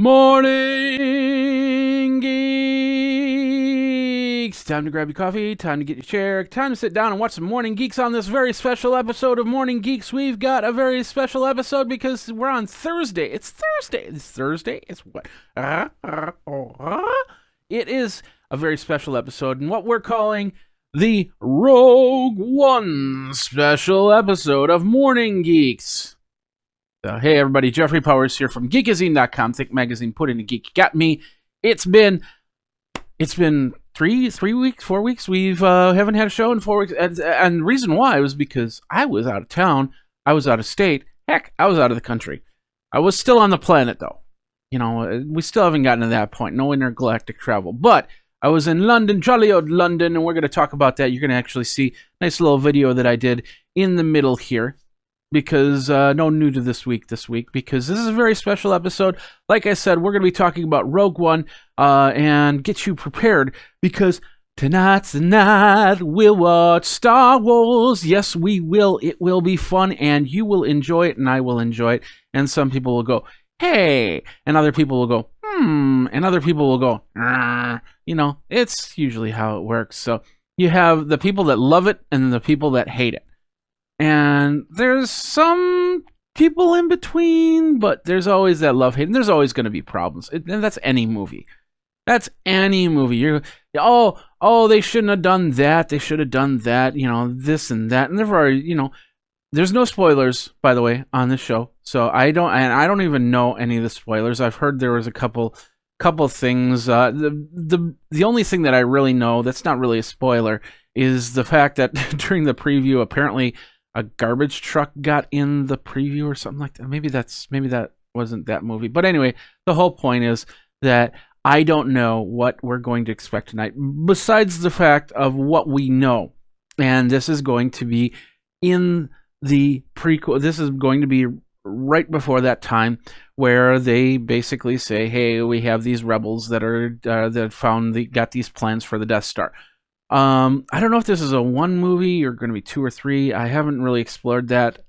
Morning Geeks! Time to grab your coffee, time to get your chair, time to sit down and watch some Morning Geeks on this very special episode of Morning Geeks. We've got a very special episode because we're on Thursday. It's Thursday. It's Thursday. It's what? It is a very special episode and what we're calling the Rogue One special episode of Morning Geeks. Hey everybody, Jeffrey Powers here from Geekazine.com. Think magazine, put in a geek. Got me. It's been 4 weeks. We've haven't had a show in 4 weeks, and the reason why was because I was out of town, I was out of state. Heck, I was out of the country. I was still on the planet though. You know, we still haven't gotten to that point. No intergalactic travel, but I was in London, jolly old London, and we're going to talk about that. You're going to actually see a nice little video that I did in the middle here. Because no new to this week, because this is a very special episode. Like I said, we're going to be talking about Rogue One and get you prepared because tonight's the night we'll watch Star Wars. Yes, we will. It will be fun and you will enjoy it and I will enjoy it. And some people will go, hey, and other people will go, and other people will go, you know, it's usually how it works. So you have the people that love it and the people that hate it. And there's some people in between, but there's always that love-hate, and there's always going to be problems. And that's any movie. That's any movie. You're, they shouldn't have done that. They should have done that, you know, this and that. And there's no spoilers, by the way, on this show. So I don't even know any of the spoilers. I've heard there was a couple things. The only thing that I really know that's not really a spoiler is the fact that during the preview, apparently a garbage truck got in the preview or something like that. Maybe that wasn't that movie. But anyway, the whole point is that I don't know what we're going to expect tonight, besides the fact of what we know. And this is going to be in the prequel. This is going to be right before that time where they basically say, hey, we have these rebels that got these plans for the Death Star. I don't know if this is a one movie or going to be 2 or 3. I haven't really explored that.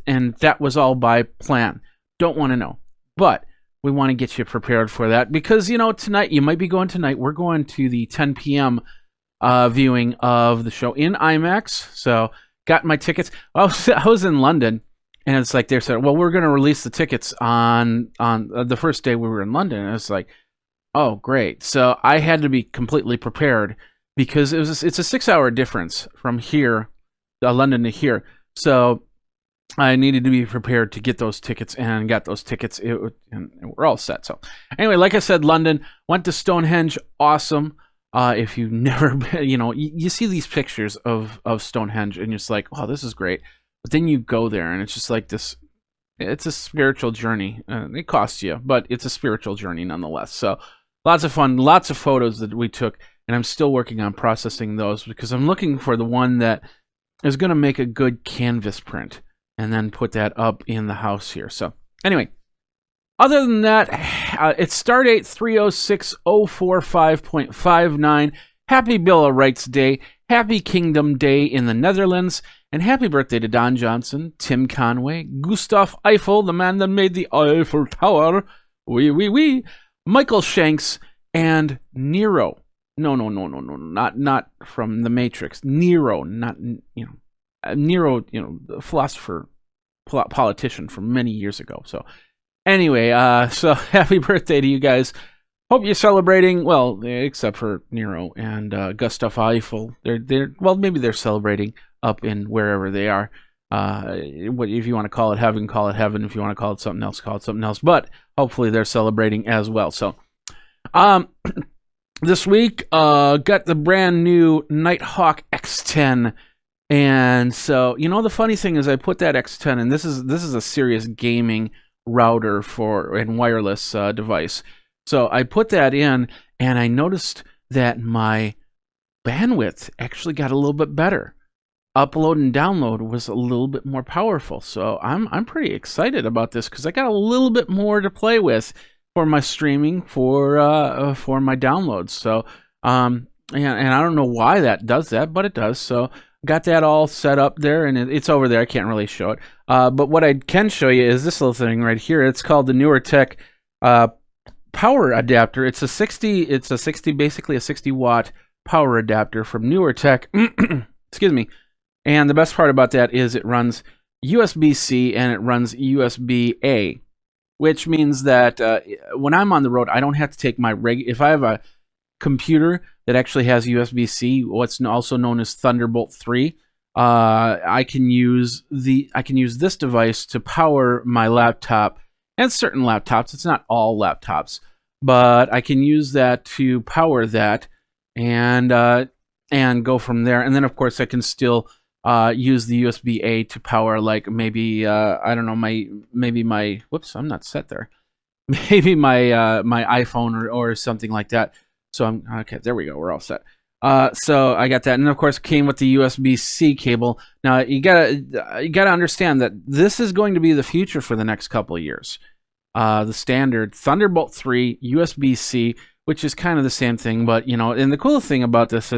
And that was all by plan. Don't want to know. But we want to get you prepared for that because, you know, tonight, you might be going tonight. We're going to the 10 p.m. Viewing of the show in IMAX. So got my tickets. I was in London and it's like they said, well, we're going to release the tickets on the first day we were in London. And it's like, oh, great. So I had to be completely prepared because it's a 6-hour difference from here, London to here. So I needed to be prepared to get those tickets and got those tickets. And we're all set. So anyway, like I said, London, went to Stonehenge. Awesome. If you've never been, you know, you see these pictures of Stonehenge and you're just like, oh, this is great. But then you go there and it's just like this. It's a spiritual journey. It costs you, but it's a spiritual journey nonetheless. So lots of fun, lots of photos that we took, and I'm still working on processing those because I'm looking for the one that is going to make a good canvas print and then put that up in the house here. So anyway, other than that, it's Stardate 306045.59. Happy Bill of Rights Day, Happy Kingdom Day in the Netherlands, and happy birthday to Don Johnson, Tim Conway, Gustav Eiffel, the man that made the Eiffel Tower, oui, Michael Shanks, and Nero. No, not from The Matrix. Nero, not, Nero, the philosopher, politician from many years ago. So anyway, so happy birthday to you guys. Hope you're celebrating, well, except for Nero and Gustav Eiffel. Maybe they're celebrating up in wherever they are. If you want to call it heaven, call it heaven. If you want to call it something else, call it something else. But hopefully they're celebrating as well. So, this week, got the brand new Nighthawk X10. And so, you know, the funny thing is I put that X10 and this is a serious gaming router and wireless device. So I put that in and I noticed that my bandwidth actually got a little bit better. Upload and download was a little bit more powerful. So I'm pretty excited about this because I got a little bit more to play with for my streaming, for my downloads. So and I don't know why that does that, but it does. So got that all set up there, and it's over there. I can't really show it. But what I can show you is this little thing right here. It's called the Newer Tech power adapter. It's a 60, basically a 60-watt power adapter from NewerTech. Excuse me. And the best part about that is it runs USB-C and it runs USB-A, which means that when I'm on the road, I don't have to take my if I have a computer that actually has USB-C, what's also known as Thunderbolt 3, I can use this device to power my laptop and certain laptops. It's not all laptops, but I can use that to power that and go from there. And then of course I can still use the USB-A to power, like, maybe I don't know, maybe my whoops, I'm not set there. Maybe my my iPhone or something like that. So I'm okay. There we go. We're all set. So I got that, and of course it came with the USB-C cable. Now you gotta understand that this is going to be the future for the next couple of years. The standard Thunderbolt 3 USB-C, which is kind of the same thing, but and the cool thing about this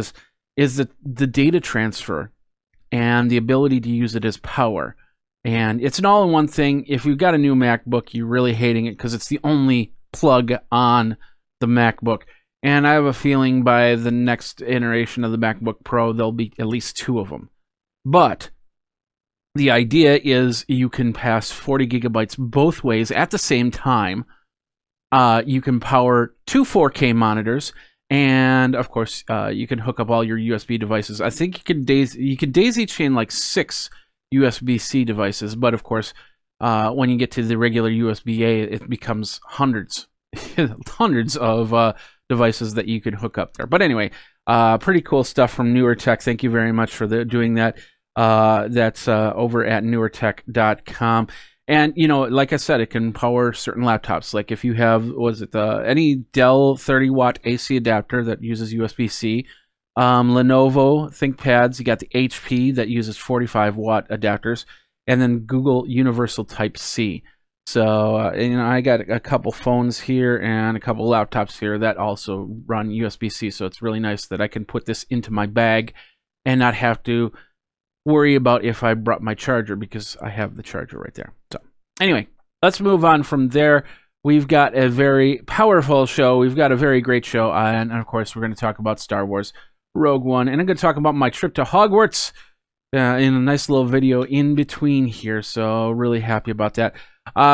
is that the data transfer and the ability to use it as power, and it's an all-in-one thing. If you've got a new MacBook, you're really hating it because it's the only plug on the MacBook. And I have a feeling by the next iteration of the MacBook Pro, there'll be at least 2 of them. But the idea is you can pass 40 gigabytes both ways at the same time. You can power 2 4K monitors, and of course, you can hook up all your USB devices. I think you can daisy chain like 6 USB-C devices, but of course, when you get to the regular USB-A, it becomes hundreds of devices that you can hook up there. But anyway, pretty cool stuff from NewerTech. Thank you very much for doing that. That's over at newertech.com. And, like I said, it can power certain laptops. Like if you have, any Dell 30-watt AC adapter that uses USB-C, Lenovo ThinkPads, you got the HP that uses 45-watt adapters, and then Google Universal Type-C. So, I got a couple phones here and a couple laptops here that also run USB-C. So it's really nice that I can put this into my bag and not have to worry about if I brought my charger, because I have the charger right there. So anyway, let's move on from there. We've got a very powerful show. We've got a very great show. And of course, we're going to talk about Star Wars Rogue One. And I'm going to talk about my trip to Hogwarts in a nice little video in between here. So really happy about that.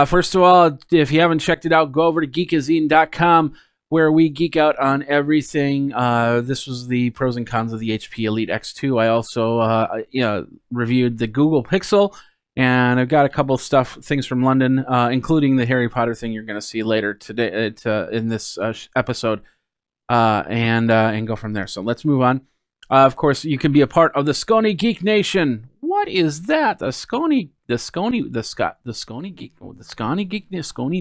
First of all, if you haven't checked it out, go over to Geekazine.com, where we geek out on everything. This was the pros and cons of the HP Elite X2. I also reviewed the Google Pixel, and I've got a couple of things from London, including the Harry Potter thing you're going to see later today in this episode, and go from there. So let's move on. Of course, you can be a part of the Scony Geek Nation. What is that? The Scony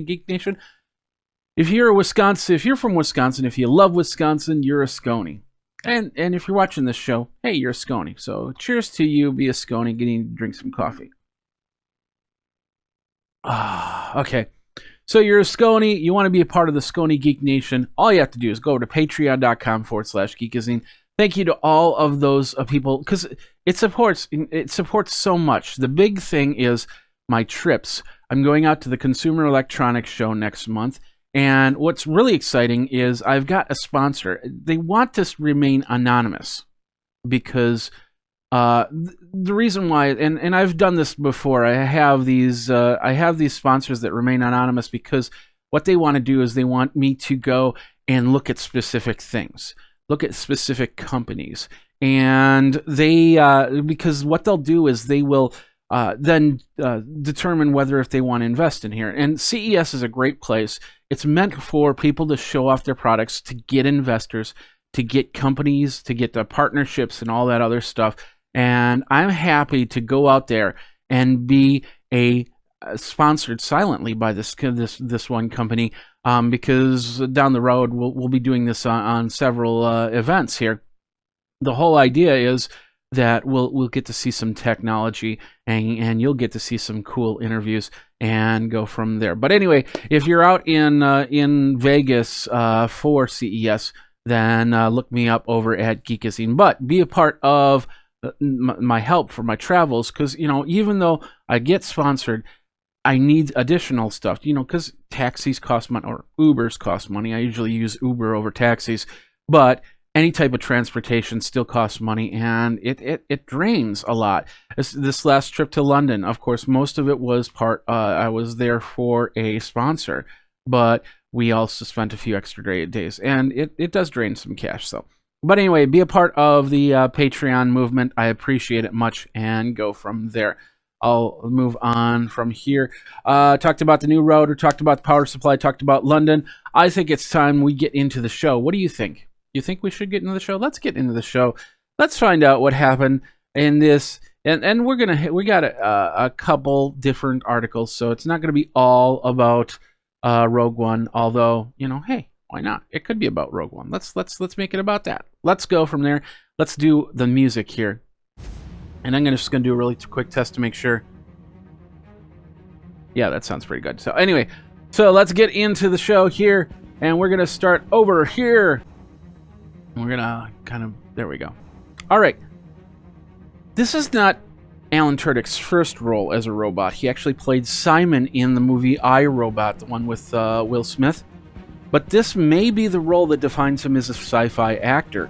Geek Nation. If you're from Wisconsin, if you love Wisconsin, you're a Scony. And if you're watching this show, hey, you're a Scony. So cheers to you, be a Scony, getting to drink some coffee. Okay. So you're a Scony, you want to be a part of the Scony Geek Nation, all you have to do is go over to patreon.com/Geekazine. Thank you to all of those people, because it supports so much. The big thing is my trips. I'm going out to the Consumer Electronics Show next month, and what's really exciting is I've got a sponsor. They want to remain anonymous because the reason why, and I've done this before. I have these sponsors that remain anonymous because what they want to do is they want me to go and look at specific things. Look at specific companies, and they because what they'll do is they will then determine whether if they want to invest in here. And CES is a great place. It's meant for people to show off their products, to get investors, to get companies, to get the partnerships and all that other stuff. And I'm happy to go out there and be sponsored silently by this one company. Because down the road we'll be doing this on several events here. The whole idea is that we'll get to see some technology, and you'll get to see some cool interviews and go from there. But anyway, if you're out in Vegas for CES, then look me up over at Geekazine. But be a part of my help for my travels, because even though I get sponsored, I need additional stuff, because taxis cost money, or Ubers cost money. I usually use Uber over taxis, but any type of transportation still costs money, and it drains a lot. This last trip to London, of course, most of it was I was there for a sponsor, but we also spent a few extra days, and it does drain some cash. So, but anyway, be a part of the Patreon movement. I appreciate it much, and go from there. I'll move on from here. Talked about the new router, talked about the power supply, talked about London. I think it's time we get into the show. What do you think? You think we should get into the show? Let's get into the show. Let's find out what happened in this. And we got a couple different articles, so it's not gonna be all about Rogue One. Although, hey, why not? It could be about Rogue One. Let's make it about that. Let's go from there. Let's do the music here, and I'm just gonna do a really quick test to make sure. Yeah, that sounds pretty good. So anyway, let's get into the show here, and we're gonna start over here. We're gonna there we go. All right. This is not Alan Tudyk's first role as a robot. He actually played Simon in the movie I, Robot, the one with Will Smith. But this may be the role that defines him as a sci-fi actor.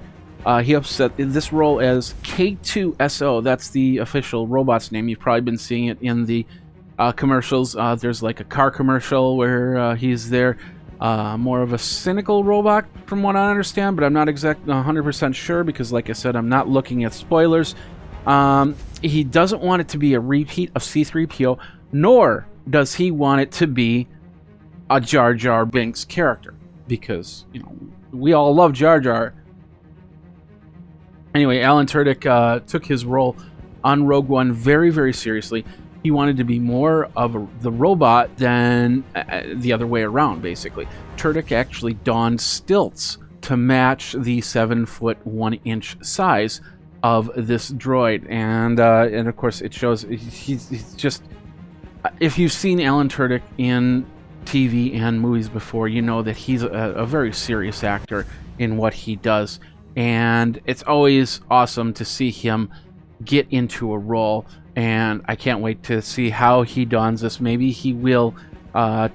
He upset this role as K2SO. That's the official robot's name. You've probably been seeing it in the commercials. There's like a car commercial where he's there. More of a cynical robot, from what I understand, but I'm not 100% sure because, like I said, I'm not looking at spoilers. He doesn't want it to be a repeat of C-3PO, nor does he want it to be a Jar Jar Binks character, because, we all love Jar Jar. Anyway, Alan Tudyk took his role on Rogue One very, very seriously. He wanted to be more of the robot than the other way around, basically. Tudyk actually donned stilts to match the 7'1" size of this droid, and of course it shows he's just. If you've seen Alan Tudyk in TV and movies before, you know that he's a very serious actor in what he does, and it's always awesome to see him get into a role. And I can't wait to see how he dons this. Maybe he will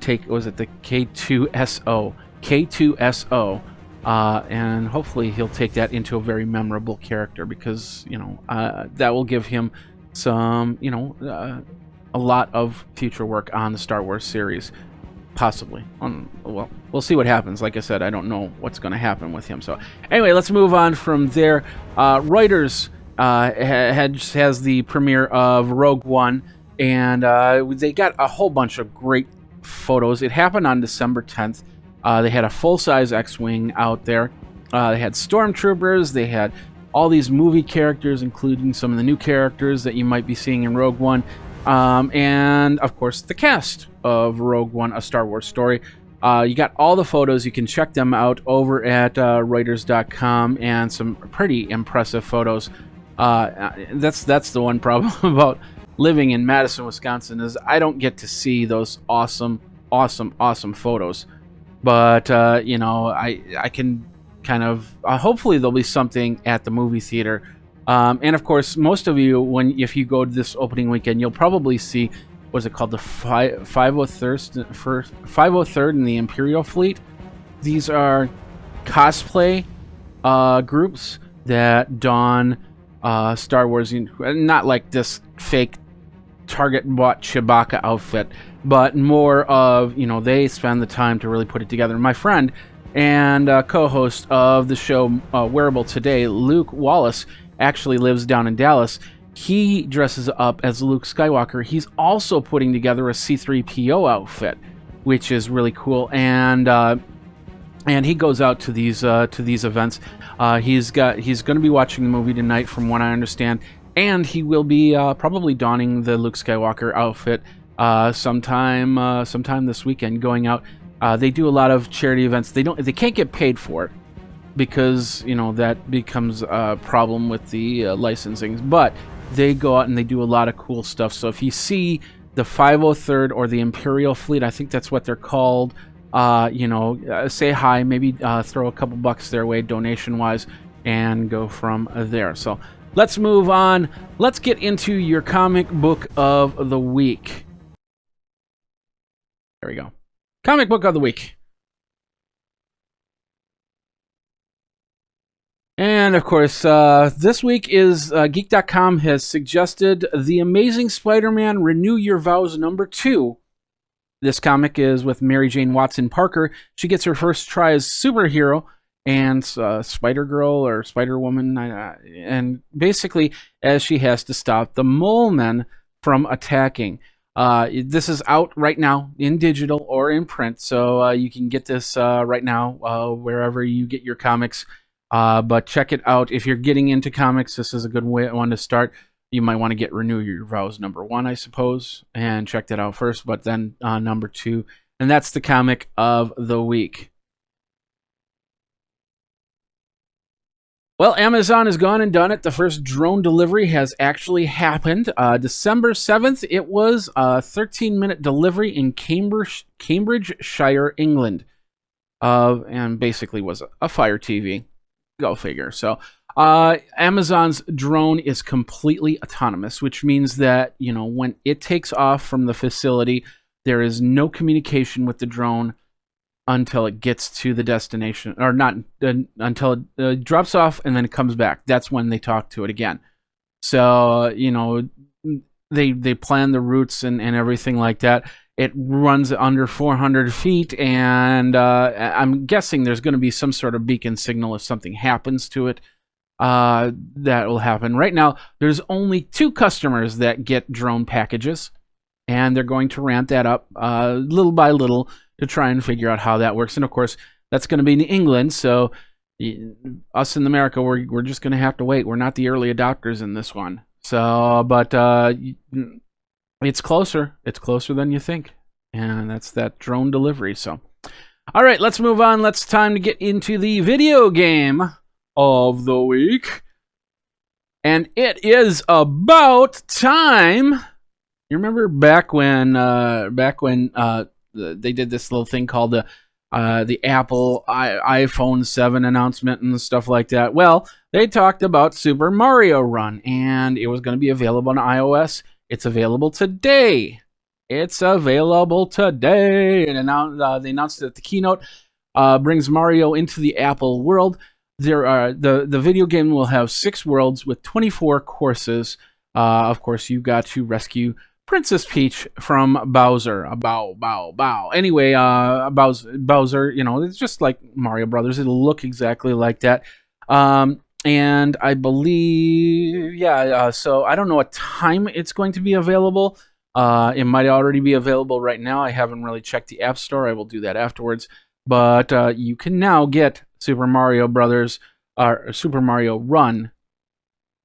take, was it the K2SO? K2SO. And hopefully he'll take that into a very memorable character, because, that will give him some, a lot of future work on the Star Wars series. Possibly. Well, we'll see what happens. Like I said, I don't know what's going to happen with him. So anyway, let's move on from there. Reuters has the premiere of Rogue One, and they got a whole bunch of great photos. It happened on December 10th. They had a full-size X-Wing out there. They had stormtroopers. They had all these movie characters, including some of the new characters that you might be seeing in Rogue One. And, of course, the cast of Rogue One, A Star Wars Story. You got all the photos. You can check them out over at Reuters.com, and some pretty impressive photos. That's the one problem about living in Madison, Wisconsin, is I don't get to see those awesome photos. But I can kind of hopefully there'll be something at the movie theater. And of course, most of you, if you go to this opening weekend, you'll probably see, what's it called, the 503rd in the Imperial Fleet. These are cosplay groups that don Star Wars, not like this fake Target bought Chewbacca outfit, but more of, they spend the time to really put it together. My friend and co-host of the show Wearable Today, Luke Wallace, actually lives down in Dallas. He dresses up as Luke Skywalker. He's also putting together a C-3PO outfit, which is really cool, and he goes out to these events. He's going to be watching the movie tonight, from what I understand, and he will be probably donning the Luke Skywalker outfit sometime this weekend. Going out, they do a lot of charity events. They can't get paid for it, because that becomes a problem with the licensing. But they go out and they do a lot of cool stuff. So if you see the 503rd or the Imperial Fleet, I think that's what they're called. Say hi, maybe throw a couple bucks their way donation-wise, and go from there. So let's move on. Let's get into your comic book of the week. There we go. Comic book of the week. And of course, this week is Geek.com has suggested The Amazing Spider-Man Renew Your Vows #2. This comic is with Mary Jane Watson Parker. She gets her first try as superhero and Spider-Girl or Spider-Woman, and basically as she has to stop the Mole Men from attacking. This is out right now in digital or in print, so you can get this right now wherever you get your comics. But check it out. If you're getting into comics, this is a good one to start. You might want to get Renew Your Vows #1, I suppose, and check that out first, but then #2. And that's the comic of the week. Well, Amazon has gone and done it. The first drone delivery has actually happened. December 7th, it was a 13-minute delivery in Cambridgeshire, England. And basically was a Fire TV. Go figure. So Amazon's drone is completely autonomous, which means that, when it takes off from the facility, there is no communication with the drone until it gets to the destination, or not until it drops off and then it comes back. That's when they talk to it again. So, they plan the routes and everything like that. It runs under 400 feet, and I'm guessing there's going to be some sort of beacon signal if something happens to it. That will happen. Right now, there's only 2 customers that get drone packages, and they're going to ramp that up little by little to try and figure out how that works. And of course, that's going to be in England, so us in America, we're just going to have to wait. We're not the early adopters in this one. So, but it's closer. It's closer than you think. And that's that drone delivery. So, all right, let's move on. It's time to get into the video game of the week. And it is about time. You remember back when they did this little thing called the Apple iPhone 7 announcement and stuff like that? Well, they talked about Super Mario Run, and it was going to be available on iOS. It's available today. It's available today. And they announced it at the keynote. Brings Mario into the Apple world. The video game will have 6 worlds with 24 courses. Of course, you've got to rescue Princess Peach from Bowser. Bow. Anyway, Bowser, it's just like Mario Brothers. It'll look exactly like that. And I believe, so I don't know what time it's going to be available. It might already be available right now. I haven't really checked the App Store. I will do that afterwards. But you can now get Super Mario Brothers, or Super Mario Run.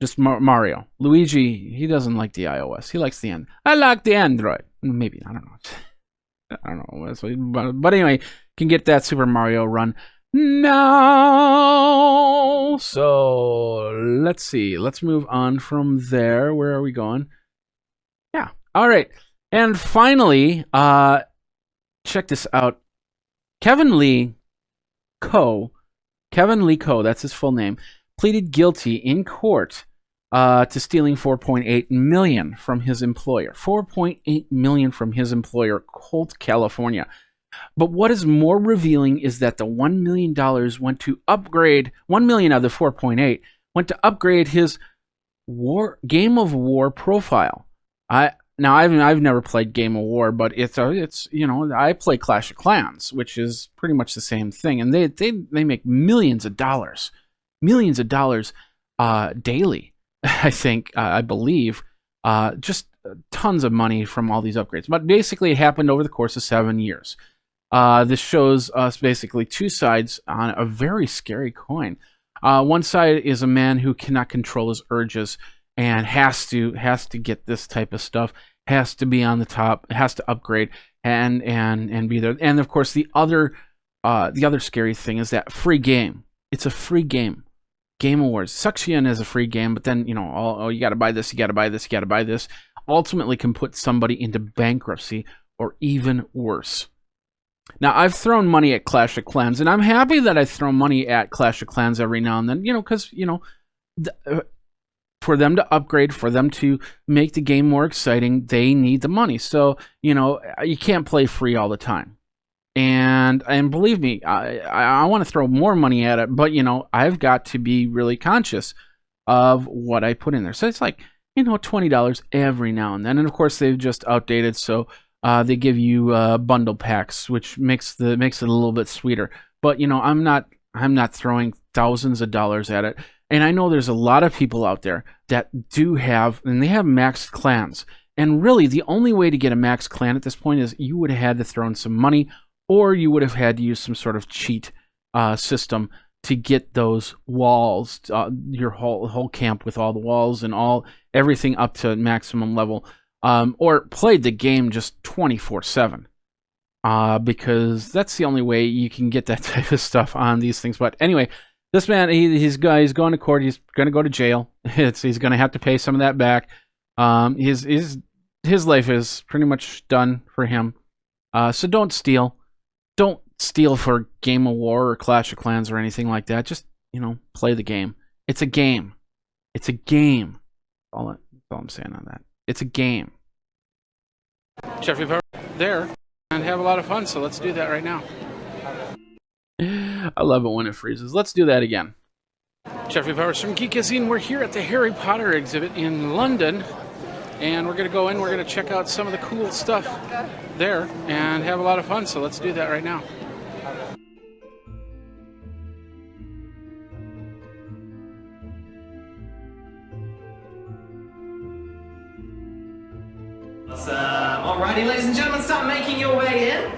Just Mario. Luigi, he doesn't like the iOS. He likes the Android. I like the Android. Maybe, I don't know. But anyway, you can get that Super Mario Run now. So, let's see. Let's move on from there. Where are we going? Yeah. All right. And finally, check this out. Kevin Lee Co, that's his full name, pleaded guilty in court to stealing $4.8 million from his employer. $4.8 million from his employer, Colt, California. But what is more revealing is that the $1 million went to upgrade, $1 million of the 4.8 went to upgrade his Game of War profile. Now I've never played Game of War, but it's I play Clash of Clans, which is pretty much the same thing, and they make millions of dollars daily. I believe, just tons of money from all these upgrades. But basically, it happened over the course of 7 years. This shows us basically 2 sides on a very scary coin. One side is a man who cannot control his urges and has to get this type of stuff, has to be on the top, has to upgrade and be there. And of course, the other scary thing is that free game. It's a free game. Game Awards sucks you in as a free game, but then you gotta buy this, you gotta buy this, you gotta buy this. Ultimately, can put somebody into bankruptcy or even worse. Now, I've thrown money at Clash of Clans, and I'm happy that I throw money at Clash of Clans every now and then, because, for them to upgrade, for them to make the game more exciting, they need the money. So, you can't play free all the time. And believe me, I want to throw more money at it, but I've got to be really conscious of what I put in there. So it's like $20 every now and then, and of course they've just outdated, so they give you bundle packs, which makes it a little bit sweeter. But I'm not throwing thousands of dollars at it. And I know there's a lot of people out there that do have, and they have maxed clans. And really, the only way to get a maxed clan at this point is you would have had to throw in some money, or you would have had to use some sort of cheat system to get those walls, your whole camp with all the walls and everything up to maximum level, or played the game just 24/7. Because that's the only way you can get that type of stuff on these things. But anyway, this man, he's going to court. He's going to go to jail. He's going to have to pay some of that back. His life is pretty much done for him. So don't steal. Don't steal for Game of War or Clash of Clans or anything like that. Just, play the game. It's a game. It's a game. That's all I'm saying on that. It's a game. Jeffrey Power there. And have a lot of fun, so let's do that right now. I love it when it freezes. Let's do that again. Jeffrey Powers from Geekazine. We're here at the Harry Potter exhibit in London, and we're going to go in, we're going to check out some of the cool stuff there, and have a lot of fun, so let's do that right now. Alrighty, ladies and gentlemen, start making your way in.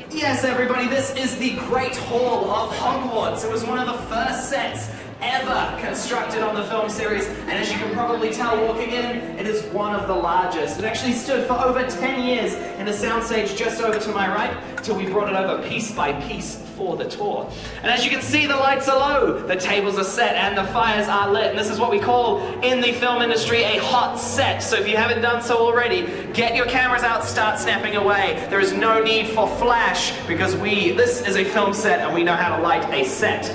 Yes, everybody, this is the Great Hall of Hogwarts. It was one of the first sets ever constructed on the film series, and as you can probably tell walking in, it is one of the largest. It actually stood for over 10 years in a soundstage just over to my right, till we brought it over piece by piece for the tour. And as you can see, the lights are low, the tables are set, and the fires are lit, and this is what we call, in the film industry, a hot set. So if you haven't done so already, get your cameras out, start snapping away. There is no need for flash, because this is a film set, and we know how to light a set.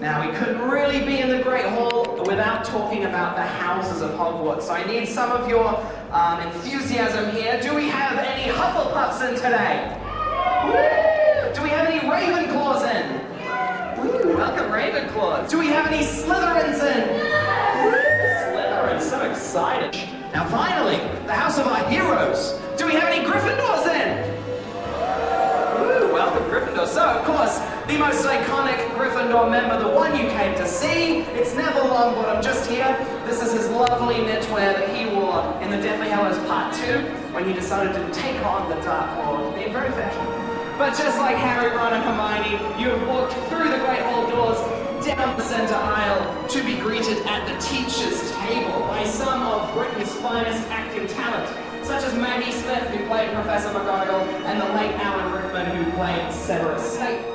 Now, we couldn't really be in the Great Hall without talking about the houses of Hogwarts. So I need some of your enthusiasm here. Do we have any Hufflepuffs in today? Woo! Do we have any Ravenclaws in? Woo! Welcome, Ravenclaws. Do we have any Slytherins in? Woo! Slytherins, so excited. Now finally, the house of our heroes. Do we have any Gryffindors in? Woo! Welcome, Gryffindor. So, of course, the most iconic Gryffindor member, the one you came to see. It's Neville Longbottom just here. This is his lovely knitwear that he wore in the Deathly Hallows Part 2 when he decided to take on the Dark Lord, being very fashionable. But just like Harry, Ron, and Hermione, you have walked through the Great Hall doors, down the center aisle, to be greeted at the teacher's table by some of Britain's finest acting talent, such as Maggie Smith, who played Professor McGonagall, and the late Alan Rickman, who played Severus Snape.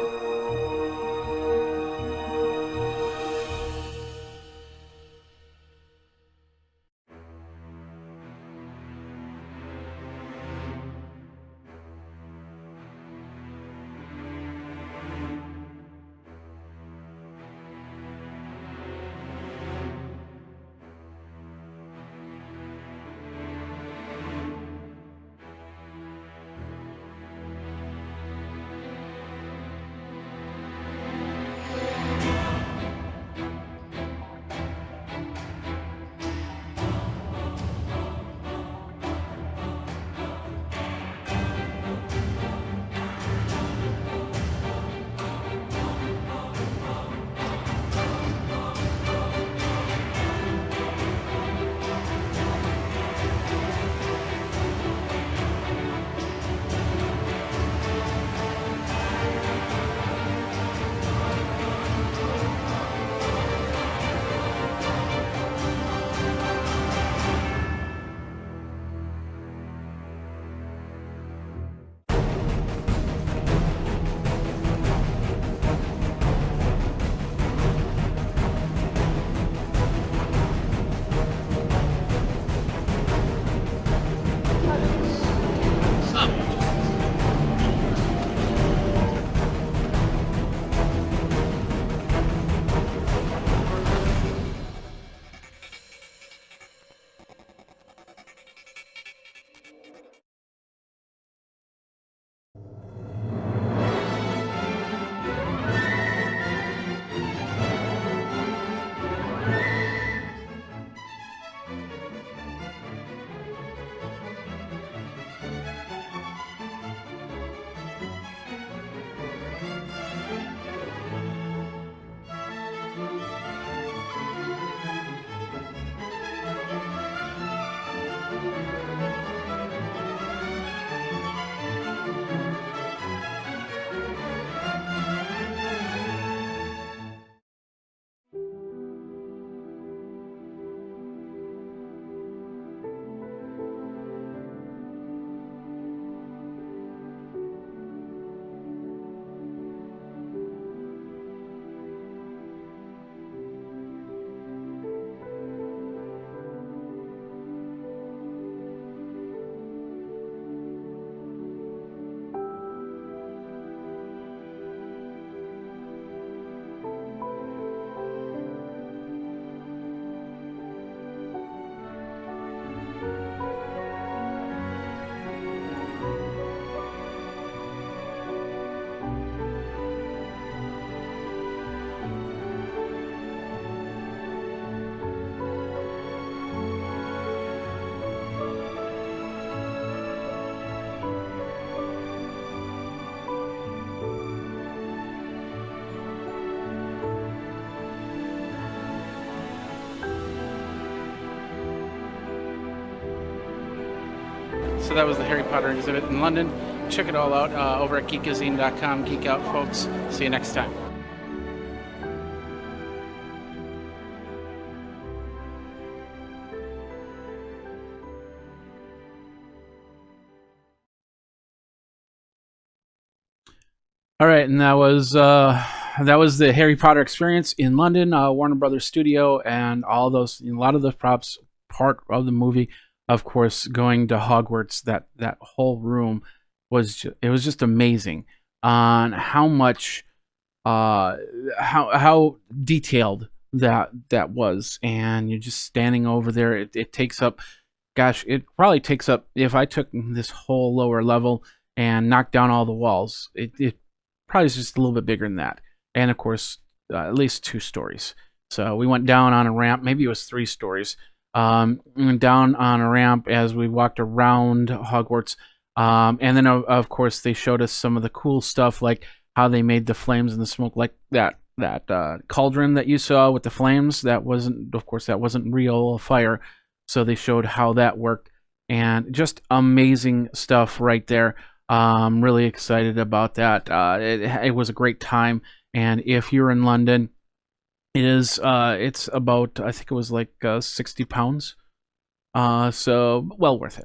So that was the Harry Potter exhibit in London. Check it all out over at geekazine.com. Geek out, folks. See you next time. All right, and that was the Harry Potter experience in London, Warner Brothers Studio, and all those, a lot of the props, part of the movie, of course, going to Hogwarts. That whole room was just amazing on how much how detailed that was, and you're just standing over there. It takes up, gosh, it probably takes up, if I took this whole lower level and knocked down all the walls, it probably is just a little bit bigger than that. And of course, at least 2 stories. So we went down on a ramp, maybe it was 3 stories. We went down on a ramp as we walked around Hogwarts. And then of course they showed us some of the cool stuff, like how they made the flames and the smoke, like that cauldron that you saw with the flames. That wasn't real fire. So they showed how that worked, and just amazing stuff right there. I'm really excited about that. It was a great time, and if you're in London, it's about, I think it was like £60. So well worth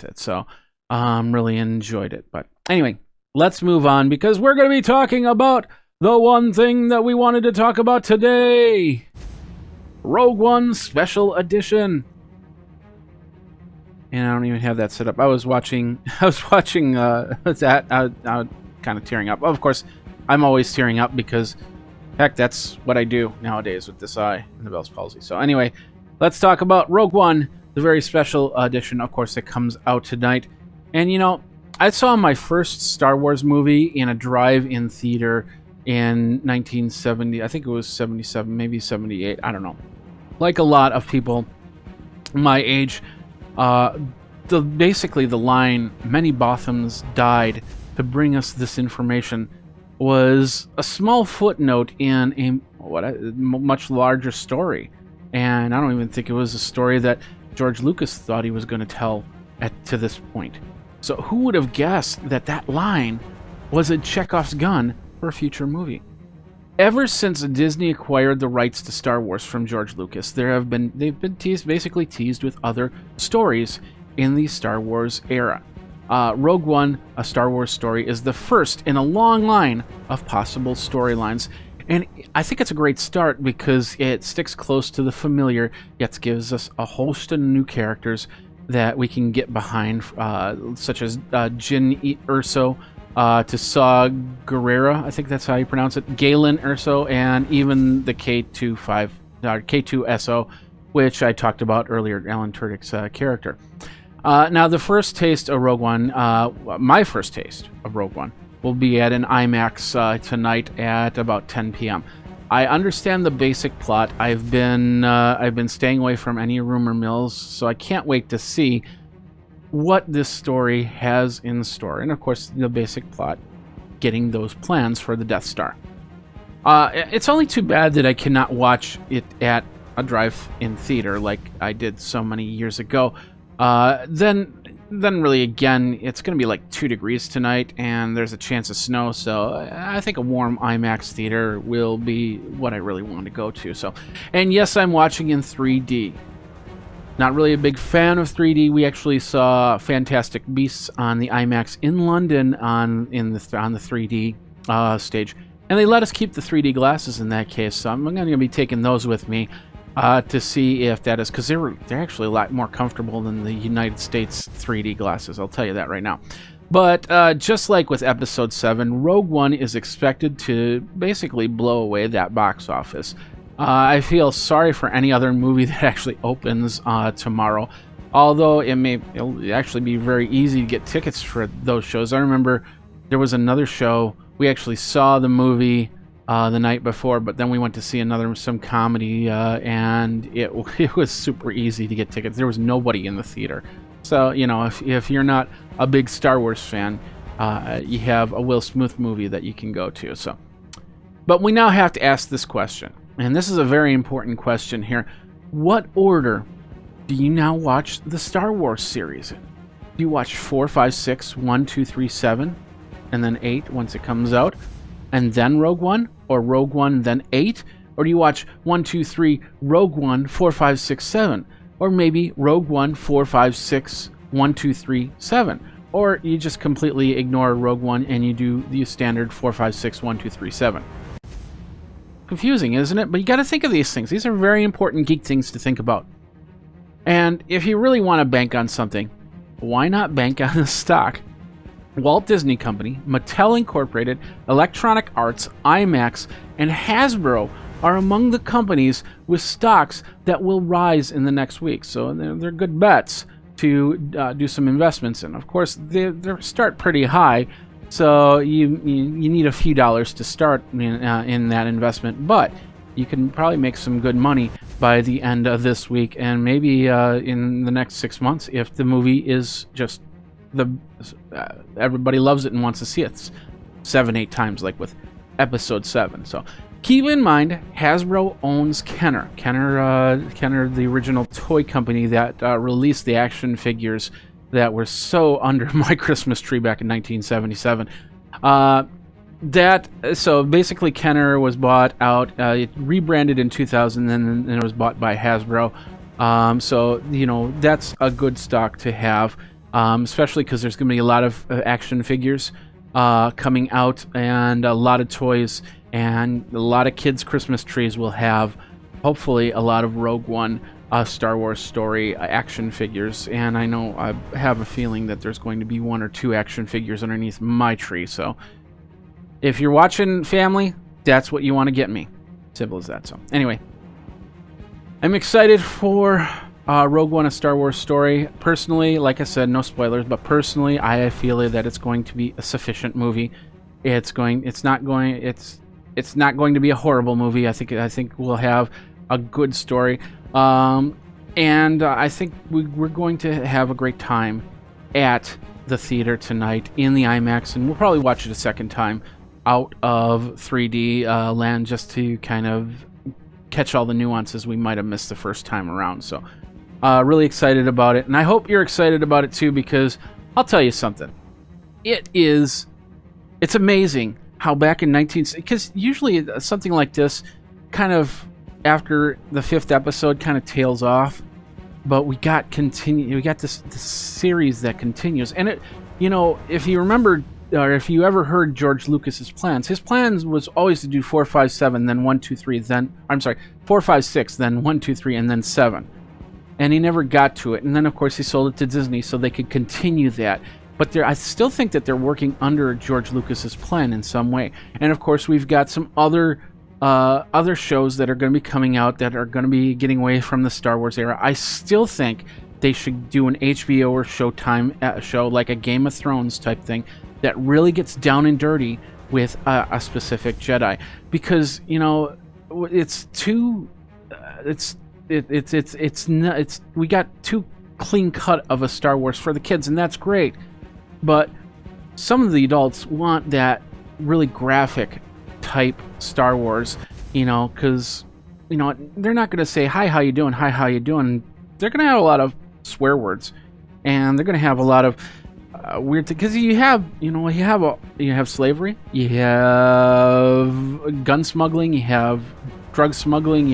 it. So really enjoyed it. But anyway, let's move on, because we're going to be talking about the one thing that we wanted to talk about today: Rogue One Special Edition. And I don't even have that set up. I was watching that. I kind of tearing up. Of course, I'm always tearing up because, heck, that's what I do nowadays with this eye and the Bell's palsy. So anyway, let's talk about Rogue One, the very special edition, of course, that comes out tonight. And you know, I saw my first Star Wars movie in a drive-in theater in 1970. I think it was 77, maybe 78. I don't know. Like a lot of people my age, basically the line "many Bothams died to bring us this information" was a small footnote in a much larger story, and I don't even think it was a story that George Lucas thought he was going to tell to this point. So who would have guessed that line was a Chekhov's gun for a future movie? Ever since Disney acquired the rights to Star Wars from George Lucas, they've been teased with other stories in the Star Wars era. Rogue One, a Star Wars story, is the first in a long line of possible storylines, and I think it's a great start because it sticks close to the familiar, yet gives us a host of new characters that we can get behind, such as Jyn Erso, to Saw Gerrera, I think that's how you pronounce it, Galen Erso, and even the K2SO, which I talked about earlier, Alan Tudyk's character. Now, the first taste of Rogue One, my first taste of Rogue One, will be at an IMAX tonight at about 10 p.m. I understand the basic plot. I've been staying away from any rumor mills, so I can't wait to see what this story has in store. And of course, the basic plot, getting those plans for the Death Star. It's only too bad that I cannot watch it at a drive-in theater like I did so many years ago. Then really, again, it's going to be like 2 degrees tonight, and there's a chance of snow, so I think a warm IMAX theater will be what I really want to go to. So, and yes, I'm watching in 3D. Not really a big fan of 3D. We actually saw Fantastic Beasts on the IMAX in London on the 3D stage, and they let us keep the 3D glasses in that case. So I'm going to be taking those with me to see if that is, because they're actually a lot more comfortable than the United States 3D glasses. I'll tell you that right now. But just like with Episode 7, Rogue One is expected to basically blow away that box office. I feel sorry for any other movie that actually opens tomorrow, although it'll actually be very easy to get tickets for those shows. I remember there was another show, we actually saw the movie the night before, but then we went to see some comedy, and it was super easy to get tickets. There was nobody in the theater. So, you know, if you're not a big Star Wars fan, you have a Will Smith movie that you can go to. So, but we now have to ask this question. And this is a very important question here. What order do you now watch the Star Wars series in? Do you watch 4, 5, 6, 1, 2, 3, 7, and then 8 once it comes out, and then Rogue One, or Rogue One then 8? Or do you watch 1, 2, 3, Rogue One, 4, 5, 6, 7? Or maybe Rogue One, 4, 5, 6, 1, 2, 3, 7? Or you just completely ignore Rogue One and you do the standard 4, 5, 6, 1, 2, 3, 7. Confusing, isn't it? But you got to think of these things. These are very important geek things to think about. And if you really want to bank on something, why not bank on the stock? Walt Disney Company, Mattel Incorporated, Electronic Arts, IMAX, and Hasbro are among the companies with stocks that will rise in the next week. So they're good bets to do some investments in. Of course, they start pretty high, so you need a few dollars to start in that investment, but you can probably make some good money by the end of this week and maybe in the next 6 months if the movie is just everybody loves it and wants to see it 7-8 times like with episode 7. So keep in mind, Hasbro owns Kenner, the original toy company that released the action figures that were so under my Christmas tree back in 1977. So basically Kenner was bought out, it rebranded in 2000 and then it was bought by Hasbro. So, that's a good stock to have, especially because there's going to be a lot of action figures coming out and a lot of toys, and a lot of kids' Christmas trees will have, hopefully, a lot of Rogue One Star Wars story action figures. And I know I have a feeling that there's going to be 1 or 2 action figures underneath my tree. So if you're watching, family, that's what you want to get me. Simple as that. So anyway, I'm excited for Rogue One, a Star Wars story. Personally, like I said, no spoilers, but personally, I feel that it's going to be a sufficient movie. It's not going to be a horrible movie. I think we'll have a good story, and I think we're going to have a great time at the theater tonight in the IMAX, and we'll probably watch it a second time out of 3D land just to kind of catch all the nuances we might have missed the first time around. So really excited about it, and I hope you're excited about it too, because I'll tell you something, it's amazing how back in because usually something like this kind of after the 5th episode kind of tails off, but we got this series that continues. And it, if you remember, or if you ever heard George Lucas's plans, his plans was always to do 4, 5, 7, then 1, 2, 3, then 4, 5, 6, then 1, 2, 3, and then 7. And he never got to it. And then of course he sold it to Disney so they could continue that. But I still think that they're working under George Lucas's plan in some way. And of course we've got some other shows that are going to be coming out that are going to be getting away from the Star Wars era. I still think they should do an HBO or Showtime show like a Game of Thrones type thing that really gets down and dirty with a specific Jedi, because it's too we got too clean cut of a Star Wars for the kids, and that's great, but some of the adults want that really graphic type Star Wars, because they're not going to say hi, how you doing, hi, how you doing. They're going to have a lot of swear words, and they're going to have a lot of weird things, because you have slavery, you have gun smuggling, you have drug smuggling,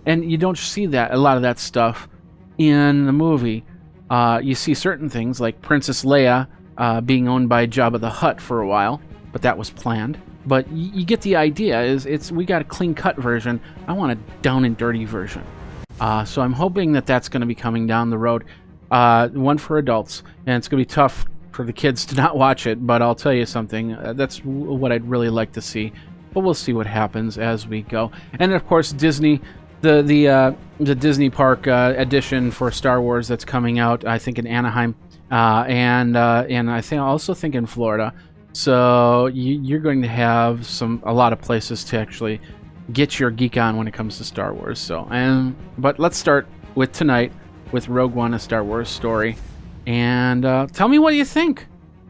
and you don't see a lot of that stuff in the movie. You see certain things like Princess Leia being owned by Jabba the Hutt for a while, but that was planned. But you get the idea. We got a clean cut version. I want a down and dirty version. So I'm hoping that that's going to be coming down the road. One for adults, and it's going to be tough for the kids to not watch it. But I'll tell you something. That's what I'd really like to see. But we'll see what happens as we go. And of course, Disney, the Disney Park edition for Star Wars that's coming out. I think in Anaheim, and I also think in Florida. So you're going to have a lot of places to actually get your geek on when it comes to Star Wars. But let's start with tonight with Rogue One, a Star Wars story, and tell me what you think.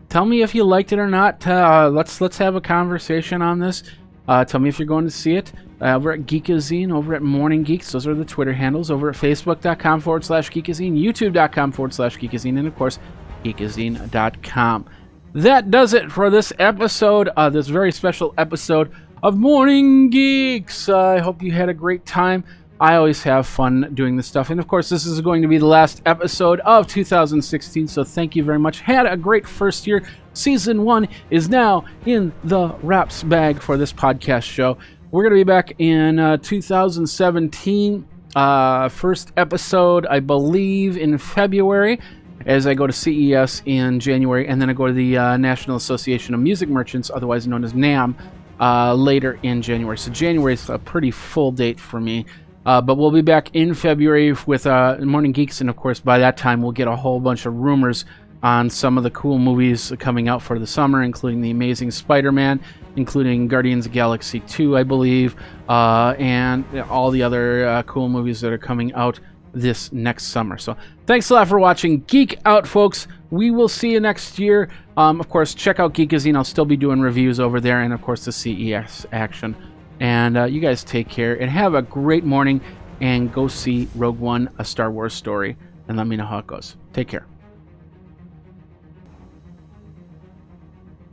Tell me if you liked it or not. Let's have a conversation on this. Tell me if you're going to see it over at Geekazine, over at Morning Geeks. Those are the Twitter handles. Over at Facebook.com/Geekazine, YouTube.com/Geekazine, and of course Geekazine.com. That does it for this episode, this very special episode of Morning Geeks. I hope you had a great time. I always have fun doing this stuff. And of course, this is going to be the last episode of 2016, so thank you very much. Had a great first year. Season 1 is now in the wraps bag for this podcast show. We're going to be back in 2017. First episode, I believe, in February, as I go to CES in January, and then I go to the National Association of Music Merchants, otherwise known as NAMM, later in January. So January is a pretty full date for me. But we'll be back in February with Morning Geeks, and of course, by that time, we'll get a whole bunch of rumors on some of the cool movies coming out for the summer, including The Amazing Spider-Man, including Guardians of the Galaxy 2, I believe, and all the other cool movies that are coming out this next summer. So thanks a lot for watching. Geek out, folks. We will see you next year. Of course, check out Geekazine. I'll still be doing reviews over there, and of course, the CES action. And you guys take care and have a great morning, and go see Rogue One, A Star Wars Story, and let me know how it goes. Take care.